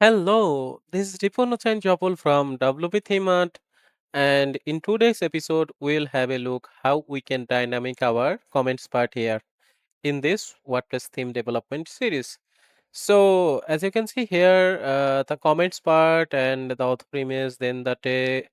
Hello, this is Ripon Jopal from WP Theme, and in today's episode, we'll have a look how we can dynamic our comments part here in this WordPress theme development series. So as you can see here, the comments part and the author image, then the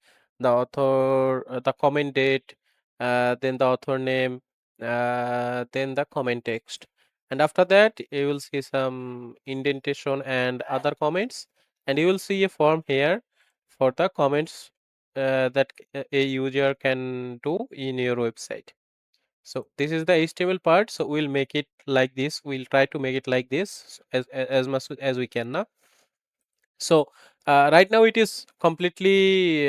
author, the comment date, then the author name, then the comment text. And after that, you will see some indentation and other comments, and you will see a form here for the comments that a user can do in your website. So this is the HTML part. So we'll make it like this. We'll try to make it like this as much as we can now. So right now it is completely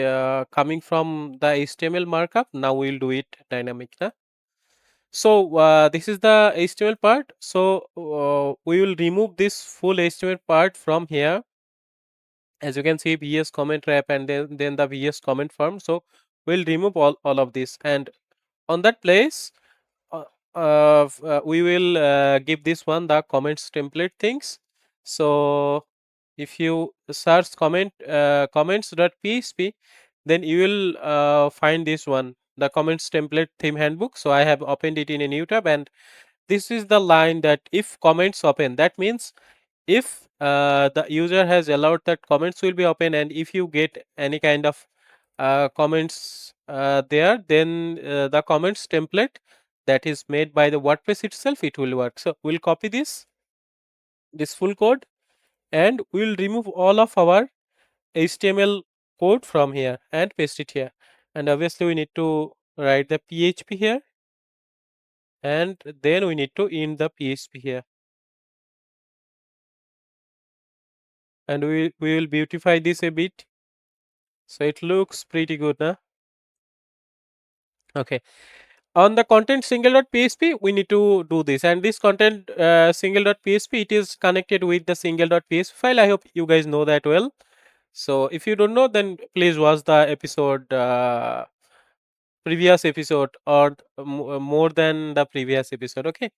coming from the HTML markup. Now we'll do it dynamic. Na? So this is the HTML part. So we will remove this full HTML part from here. As you can see, VS comment wrap and then the VS comment form. So we'll remove all of this, and on that place uh, we will give this one the comments template things. So if you search comments.php, then you will find this one, the comments template theme handbook. So I have opened it in a new tab, and this is the line that if comments open, that means if the user has allowed that comments will be open, and if you get any kind of comments there, then the comments template that is made by the WordPress itself, it will work. So we'll copy this full code, and we'll remove all of our HTML code from here and paste it here. And obviously we need to write the PHP here, and then we need to end the PHP here, and we will beautify this a bit so it looks pretty good now. Okay, on the content single.php we need to do this, and this content single.php, it is connected with the single.php file. I hope you guys know that well. So if you don't know, then please watch the episode, previous episode, or more than the previous episode. Okay,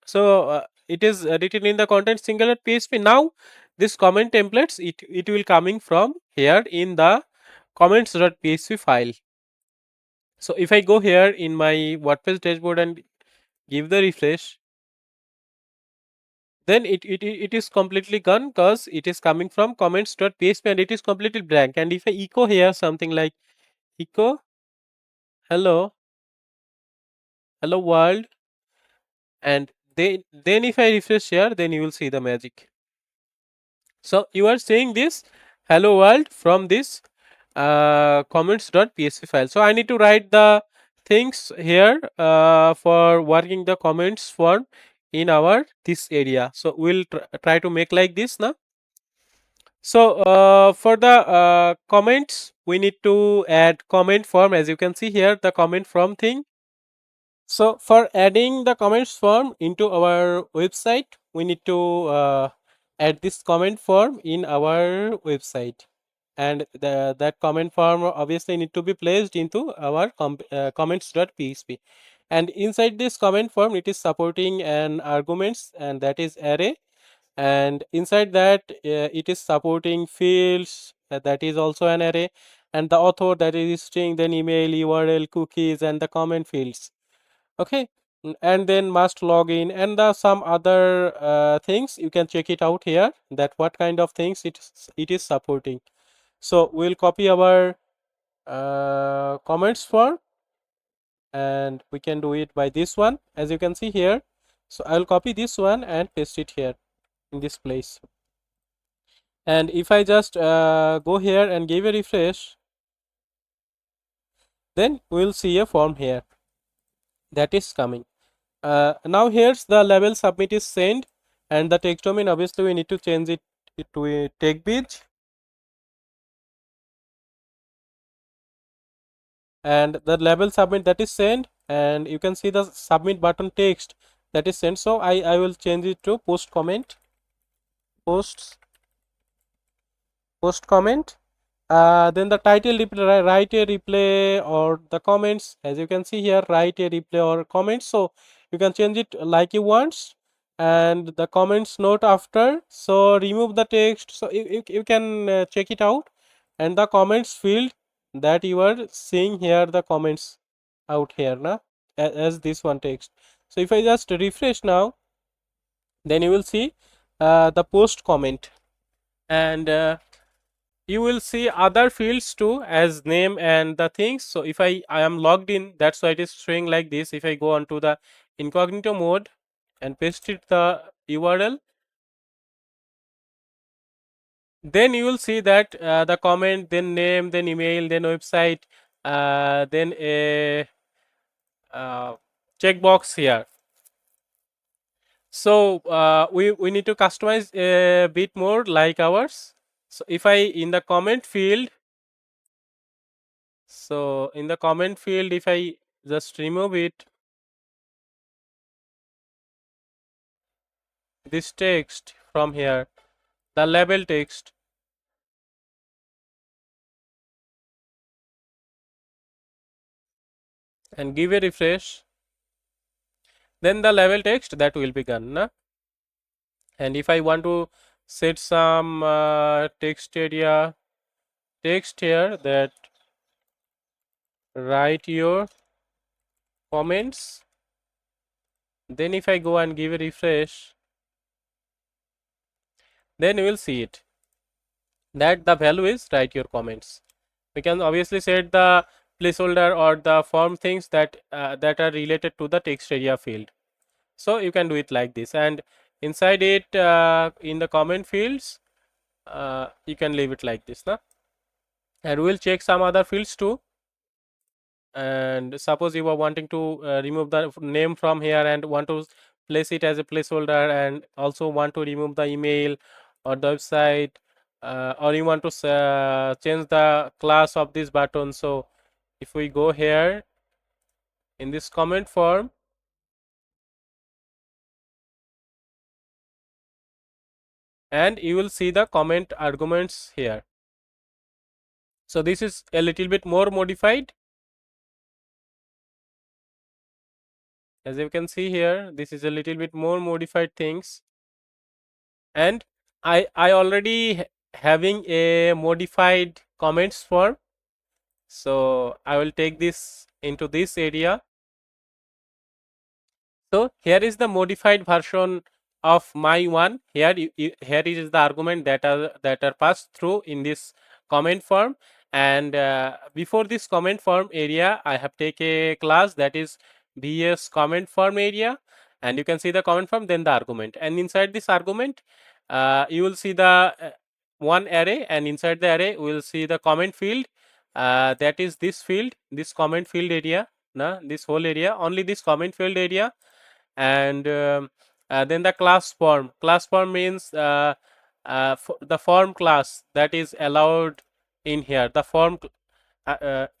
so it is written in the content single.php. Now this comment templates, it will coming from here in the comments.php file. So if I go here in my WordPress dashboard and give the refresh, then it is completely gone because it is coming from comments.php and it is completely blank. And if I echo here something like echo hello world, and then if I refresh here, then you will see the magic. So you are saying this hello world from this comments.php file. So I need to write the things here for working the comments form in our this area. So we'll try to make like this now. So for the comments, we need to add comment form. As you can see here, the comment form thing. So for adding the comments form into our website, we need to add this comment form in our website, and that comment form obviously need to be placed into our comments.php. And inside this comment form, it is supporting an arguments, and that is array, and inside that it is supporting fields, that is also an array, and the author, that is string, then email, URL, cookies, and the comment fields. Okay. And then must log in, and the some other things you can check it out here, that what kind of things it is supporting. So we'll copy our comments form, and we can do it by this one, as you can see here. So I'll copy this one and paste it here in this place. And if I just go here and give a refresh, then we'll see a form here that is coming. Now here's the label submit is sent, and the text domain, obviously we need to change it to a TechBiz, and the label submit that is sent, and you can see the submit button text that is sent. So I will change it to post comment, post comment. Then the title, write a replay or the comments. As you can see here, write a replay or comments. So you can change it like you want. and the comments note after. So remove the text. So you can check it out, and the comments field that you are seeing here, the comments out here na, as this one text. So if I just refresh now, then you will see the post comment, and you will see other fields too as name and the things. So if I am logged in, that's why it is showing like this. If I go on to the incognito mode and paste it the URL, then you will see that the comment, then name, then email, then website, then a checkbox here. So we need to customize a bit more like ours. So if I in the comment field, so in the comment field, if I just remove it, this text from here, the label text, and give a refresh, then the label text that will be gone na? And if I want to set some text area text here, that write your comments, then if I go and give a refresh, then you will see it that the value is write your comments. We can obviously set the placeholder or the form things that that are related to the text area field. So you can do it like this, and inside it in the comment fields you can leave it like this na? And we'll check some other fields too. And suppose you are wanting to remove the name from here and want to place it as a placeholder, and also want to remove the email or the website, or you want to change the class of this button. So if we go here in this comment form, and you will see the comment arguments here. So this is a little bit more modified. As you can see here, this is a little bit more modified things, and I already having a modified comments form. So I will take this into this area. So here is the modified version of my one. Here here is the argument that are passed through in this comment form, and before this comment form area I have taken a class that is vs comment form area, and you can see the comment form, then the argument, and inside this argument you will see the one array, and inside the array we will see the comment field, that is this field, this comment field area, this whole area, only this comment field area. And then the class form means the form class that is allowed in here, the form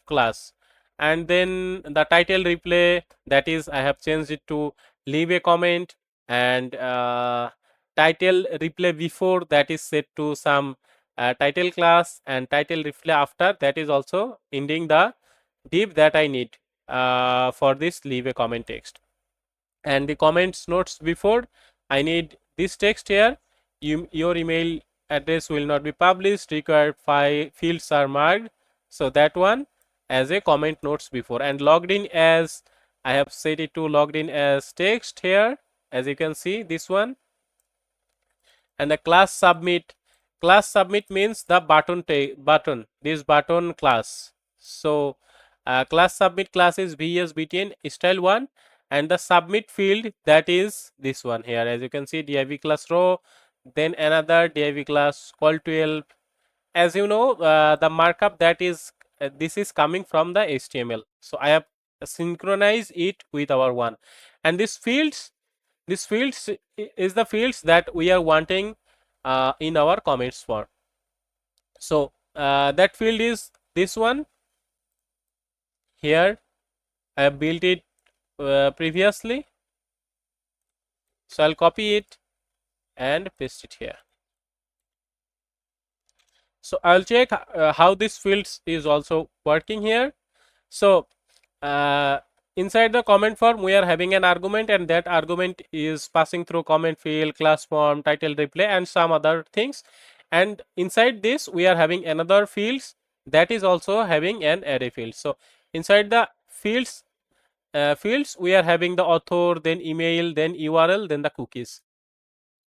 class. And then the title replay, that is I have changed it to leave a comment, and title replay before, that is set to some title class, and title replay after, that is also ending the div that I need for this leave a comment text. And the comments notes before, I need this text here, your email address will not be published, required fields are marked. So that one as a comment notes before, and logged in as, I have set it to logged in as text here, as you can see this one. And the class submit means the button, this button class. So class submit class is vs style 1, and the submit field, that is this one here, as you can see, div class row, then another div class call 12. As you know, the markup that is this is coming from the HTML, so I have synchronized it with our one. And this fields is the fields that we are wanting in our comments form. So that field is this one here. I have built it previously, so I'll copy it and paste it here. So I'll check how this fields is also working here. So inside the comment form we are having an argument, and that argument is passing through comment field, class form, title replay, and some other things. And inside this we are having another fields that is also having an array field. So inside the fields we are having the author, then email, then URL, then the cookies.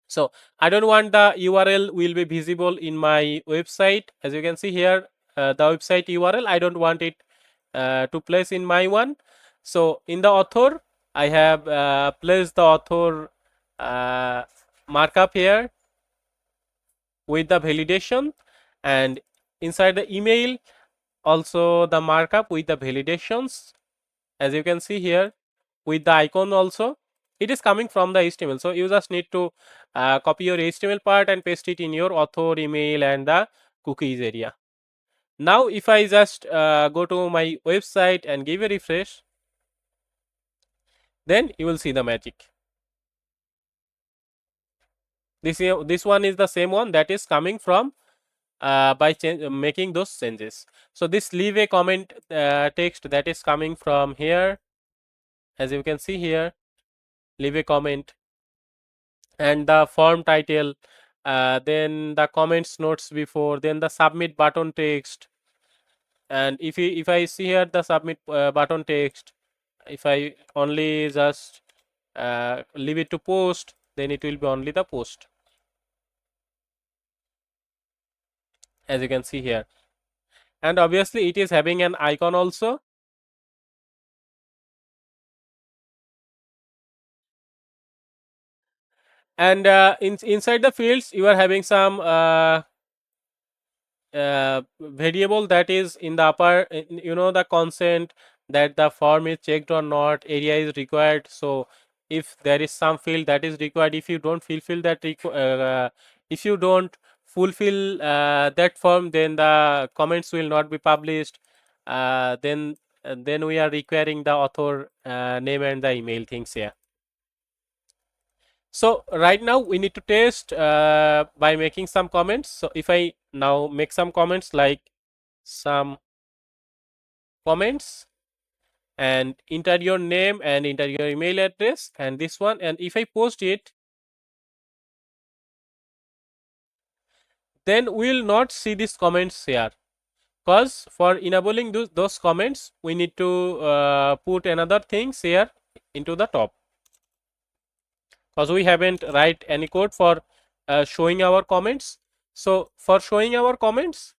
So I don't want the URL will be visible in my website. As you can see here, the website URL, I don't want it to place in my one. So in the author, I have placed the author markup here with the validation, and inside the email also the markup with the validations. As you can see here, with the icon also, it is coming from the HTML. So you just need to copy your HTML part and paste it in your author, email, and the cookies area. Now if I just go to my website and give a refresh, then you will see the magic. This one is the same one that is coming from by making those changes. So this leave a comment text that is coming from here. As you can see here, leave a comment, and the form title, then the comments notes before, then the submit button text. And if I see here the submit button text, if I only just leave it to post, then it will be only the post, as you can see here. And obviously it is having an icon also. And inside the fields you are having some variable that is in the upper, the consent, that the form is checked or not, area is required. So if there is some field that is required, if you don't fulfill that if you don't fulfill that form, then the comments will not be published. Then we are requiring the author name and the email things here. So right now we need to test by making some comments. So if I now make some comments, like some comments, and enter your name and enter your email address and this one, and if I post it, then we will not see these comments here, because for enabling those comments we need to put another things here into the top, because we haven't write any code for showing our comments. So for showing our comments,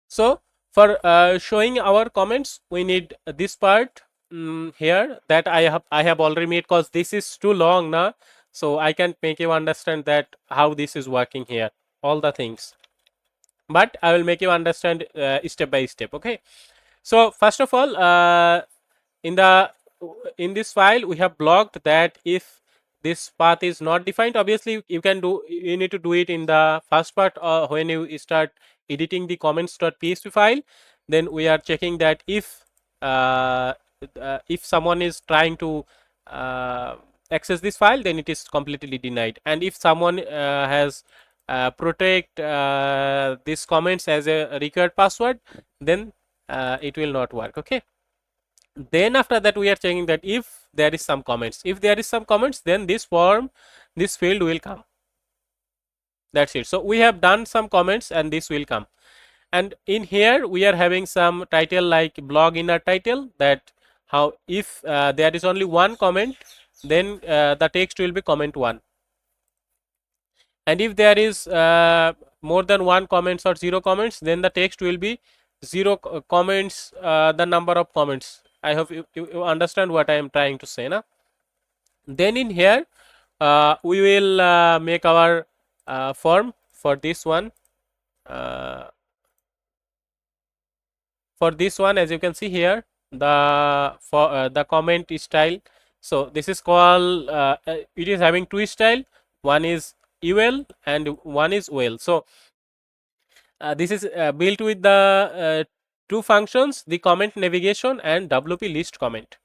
showing our comments, we need this part here that I have already made, because this is too long now. So I can make you understand that how this is working here, all the things. But I will make you understand step by step. Okay. So first of all, in this file we have blocked that if this path is not defined. Obviously you need to do it in the first part when you start editing the comments.php file. Then we are checking that if someone is trying to access this file, then it is completely denied. And if someone has protect these comments as a required password, then it will not work. Okay. Then after that we are checking that if there is some comments, then this field will come. That's it. So we have done some comments and this will come. And in here we are having some title like blog inner title, that how if there is only one comment, then the text will be comment 1. And if there is more than 1 comments or 0 comments, then the text will be 0 comments, the number of comments. I hope you understand what I am trying to say now. Then in here we will make our form for this one. For this one, as you can see here, the comment style. So this is called it is having two style. One is UL and one is well. So this is built with the two functions, the comment navigation and WP list comment.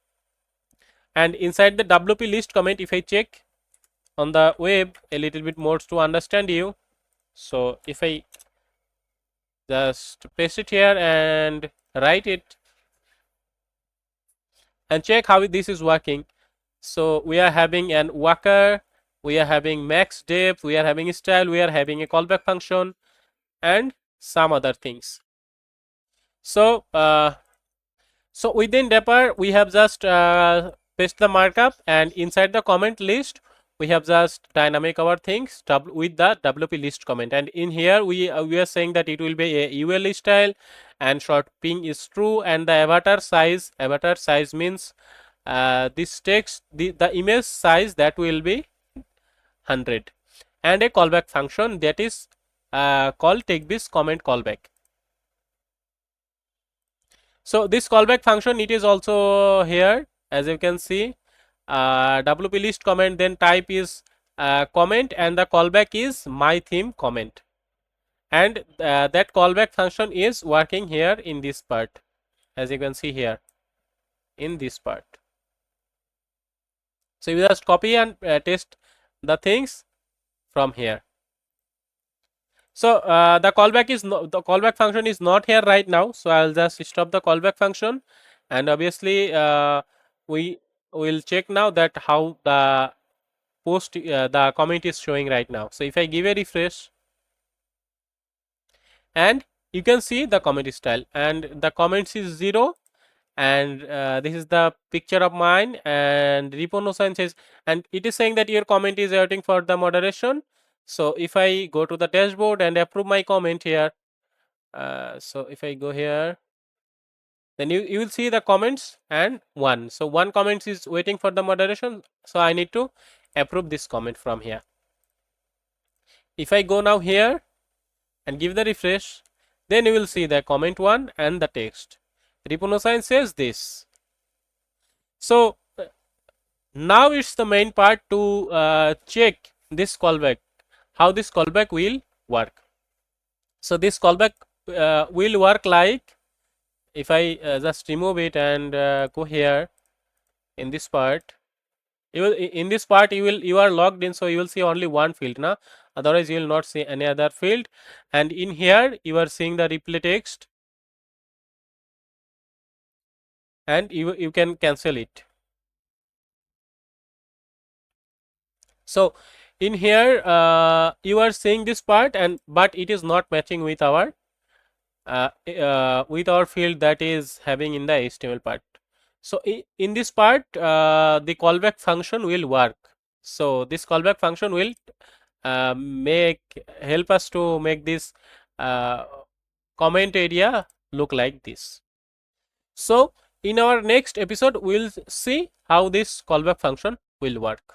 And inside the WP list comment, if I check on the web a little bit more to understand you, so if I just paste it here and write it, and check how this is working. So we are having an worker, we are having max depth, we are having style, we are having a callback function, and some other things. So so within depper we have just paste the markup, and inside the comment list we have just dynamic our things with the WP list comment, and in here we are saying that it will be a UL style and short ping is true, and the avatar size means this text the image size that will be 100, and a callback function that is called take this comment callback. So this callback function, it is also here, as you can see, WP list comment, then type is comment, and the callback is my theme comment, and that callback function is working here in this part, as you can see here in this part. So you just copy and paste the things from here. So the callback function is not here right now, so I'll just stop the callback function, and obviously we will check now that how the the comment is showing right now. So if I give a refresh, and you can see the comment style, and the comments is 0, and this is the picture of mine, and repo no sign says, and it is saying that your comment is waiting for the moderation. So if I go to the dashboard and approve my comment here, so if I go here, then you will see the comments and one. So one comment is waiting for the moderation, so I need to approve this comment from here. If I go now here and give the refresh, then you will see the comment 1 and the text. Repo sign says this. So now it's the main part to check this callback, how this callback will work. So this callback will work like, if I just remove it and go here in this part, in this part you are logged in, so you will see only one field now, otherwise you will not see any other field, and in here you are seeing the replay text, and you can cancel it. So in here you are seeing this part, and but it is not matching with our field that is having in the HTML part. So in this part the callback function will work. So this callback function will help us to make this comment area look like this. So in our next episode we'll see how this callback function will work.